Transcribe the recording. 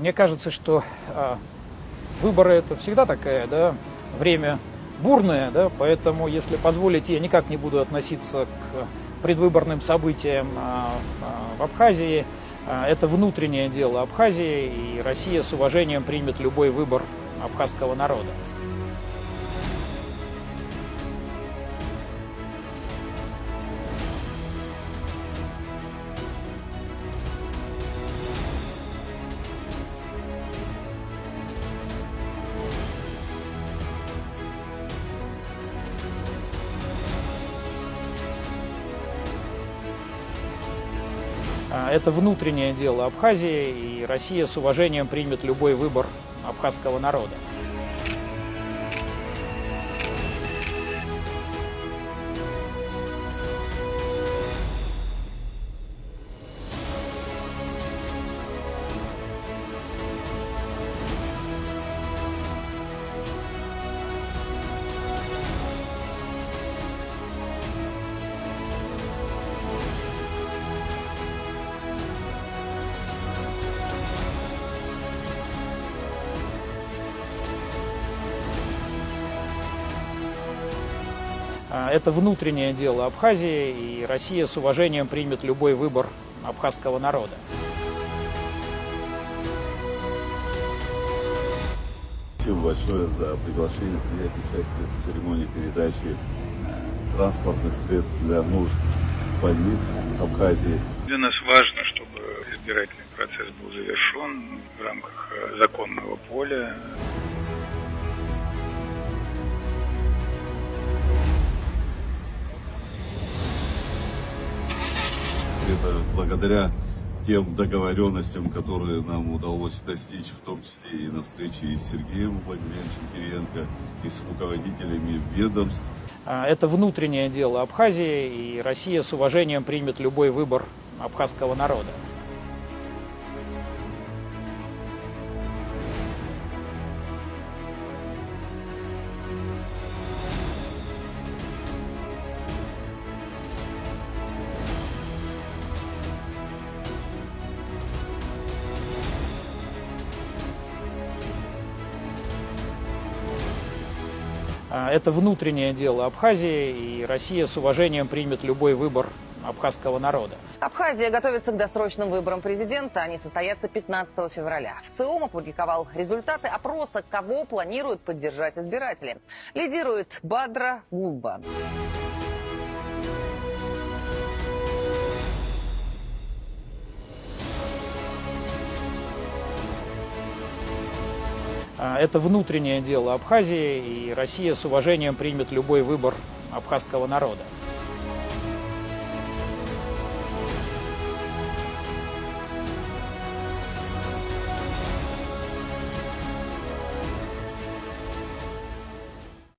Мне кажется, что выборы это всегда такое, да, время бурное, да, поэтому, если позволите, я никак не буду относиться к предвыборным событиям в Абхазии. Это внутреннее дело Абхазии, и Россия с уважением примет любой выбор абхазского народа. Это внутреннее дело Абхазии, и Россия с уважением примет любой выбор абхазского народа. Это внутреннее дело Абхазии, и Россия с уважением примет любой выбор абхазского народа. Спасибо большое за приглашение принять участие в церемонии передачи транспортных средств для нужд больниц Абхазии. Для нас важно, чтобы избирательный процесс был завершен в рамках законного поля. Это благодаря тем договоренностям, которые нам удалось достичь, в том числе и на встрече и с Сергеем Владимировичем Кириенко, и с руководителями ведомств. Это внутреннее дело Абхазии, и Россия с уважением примет любой выбор абхазского народа. Это внутреннее дело Абхазии, и Россия с уважением примет любой выбор абхазского народа. Абхазия готовится к досрочным выборам президента. Они состоятся 15 февраля. ВЦИОМ опубликовал результаты опроса, кого планируют поддержать избиратели. Лидирует Бадра Гулба. Это внутреннее дело Абхазии, и Россия с уважением примет любой выбор абхазского народа.